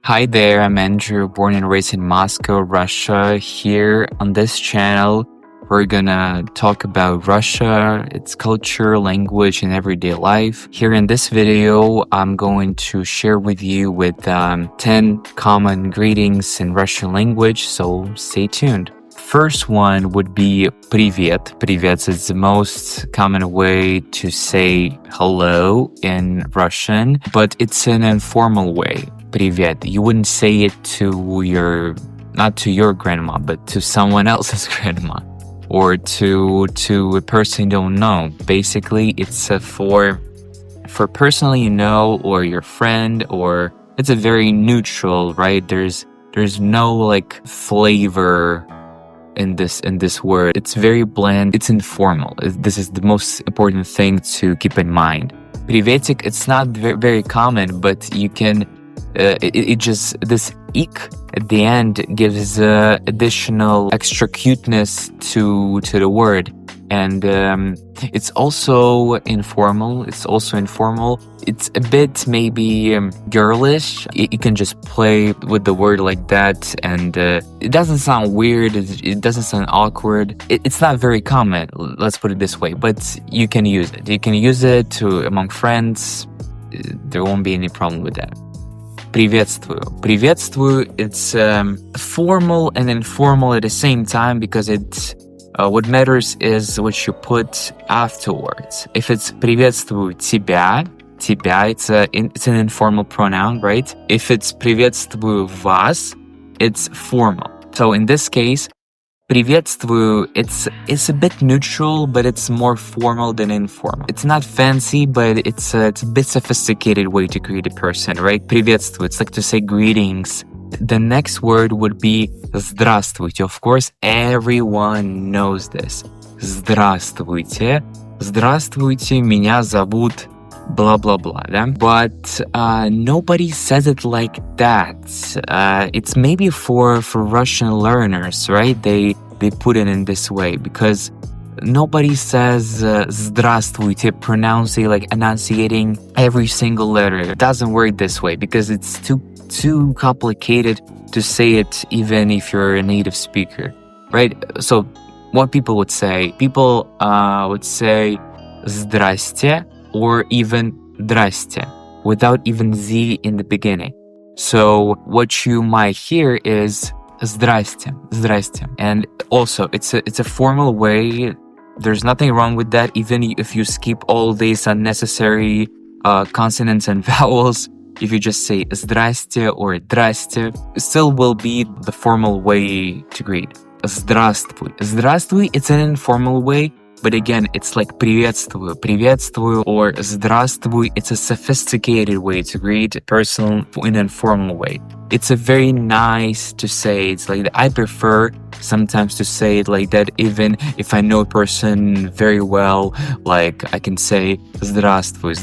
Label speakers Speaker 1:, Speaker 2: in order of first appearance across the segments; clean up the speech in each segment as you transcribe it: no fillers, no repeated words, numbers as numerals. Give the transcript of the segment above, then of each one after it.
Speaker 1: Hi there, I'm Andrew, born and raised in Moscow, Russia. Here on this channel, we're gonna talk about Russia, its culture, language, and everyday life. Here in this video, I'm going to share with you 10 common greetings in Russian language, so stay tuned. First one would be Привет. Привет is the most common way to say hello in Russian, but it's an informal way. Привет. You wouldn't say it not to your grandma, but to someone else's grandma, or to a person you don't know. Basically, it's for person you know, or your friend, or it's a very neutral, right? There's no like flavor in this word. It's very bland. It's informal. This is the most important thing to keep in mind. Приветик, it's not very common, but you can it just, this ik at the end gives additional extra cuteness to the word. And it's also informal. It's a bit maybe girlish. You can just play with the word like that, and it doesn't sound weird. It doesn't sound awkward. It's not very common, let's put it this way, but you can use it. You can use it among friends. There won't be any problem with that. Приветствую. Приветствую, it's formal and informal at the same time, because what matters is what you put afterwards. If it's приветствую тебя, it's an informal pronoun, right? If it's приветствую вас, it's formal. So in this case, приветствую, it's a bit neutral, but it's more formal than informal. It's not fancy, but it's a bit sophisticated way to greet a person, right? Приветствую, it's like to say greetings. The next word would be здравствуйте. Of course, everyone knows this. Здравствуйте. Здравствуйте, меня зовут blah blah blah, да? But nobody says it like that. It's maybe for Russian learners, right? They put it in this way, because nobody says здравствуйте, pronouncing, like enunciating every single letter. It doesn't work this way, because it's too complicated to say it, even if you're a native speaker, right? So what people would say would say здрасте, or even здрасте, without even z in the beginning. So what you might hear is здрасте. And also, it's a formal way. There's nothing wrong with that, even if you skip all these unnecessary consonants and vowels. If you just say здрасте or здрасте, it still will be the formal way to greet. Здравствуй. Здравствуй, it's an informal way, but again, it's like приветствую. Приветствую or здравствуй, it's a sophisticated way to greet a person in an informal way. It's a very nice to say. It's like, I prefer sometimes to say it like that, even if I know a person very well. Like, I can say здравствуй.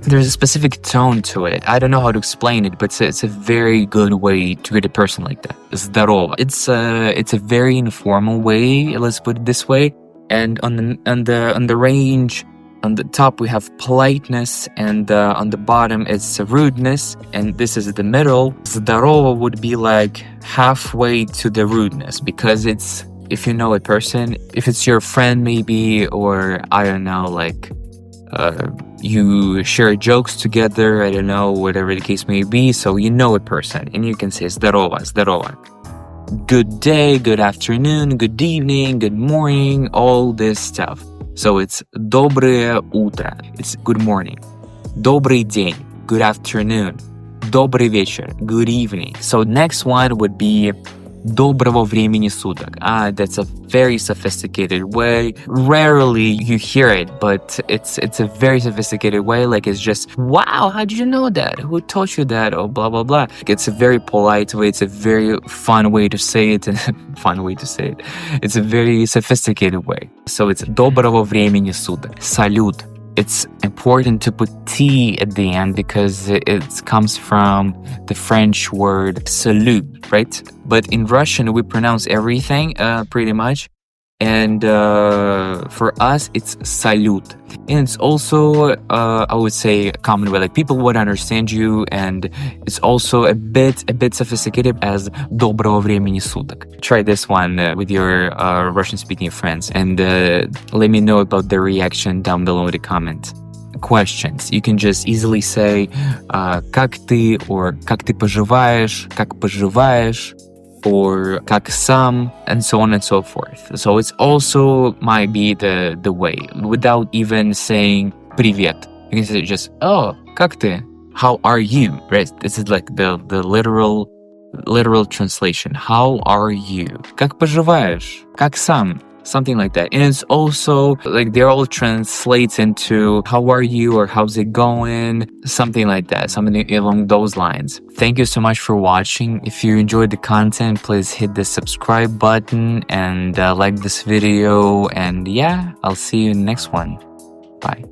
Speaker 1: There's a specific tone to it. I don't know how to explain it, but it's a very good way to greet a person like that. Здорово. It's a very informal way, let's put it this way. And on the range, on the top we have politeness, and on the bottom it's rudeness, and this is the middle. Здорово would be like halfway to the rudeness, because it's, if you know a person, if it's your friend maybe, or I don't know, like you share jokes together, I don't know, whatever the case may be, so you know a person, and you can say здорово. Good day, good afternoon, good evening, good morning, all this stuff. So it's Доброе утро, it's good morning. Добрый день, good afternoon. Добрый вечер, good evening. So next one would be Доброго времени суток. That's a very sophisticated way. Rarely you hear it, but it's a very sophisticated way. Like, it's just, wow, how did you know that? Who taught you that? Or blah, blah, blah. It's a very polite way. It's a very fun way to say it. It's a very sophisticated way. So it's Доброго времени суток. Салют. It's important to put T at the end, because it comes from the French word salut, right? But in Russian, we pronounce everything pretty much. And for us, it's Салют. And it's also, I would say, a common way. Like people would understand you, and it's also a bit sophisticated as Доброго, времени, суток. Try this one with your Russian-speaking friends, and let me know about their reaction down below in the comments. Questions. You can just easily say как ты, or как ты поживаешь, как поживаешь, or как сам, and so on and so forth. So it's also might be the way, without even saying Привет. You can say just, oh, как ты? How are you? Right? This is like the literal translation. How are you? Как поживаешь? Как сам? Something like that. And it's also like they all translates into how are you or how's it going? Something like that. Something along those lines. Thank you so much for watching. If you enjoyed the content, please hit the subscribe button and like this video. And yeah, I'll see you in the next one. Bye.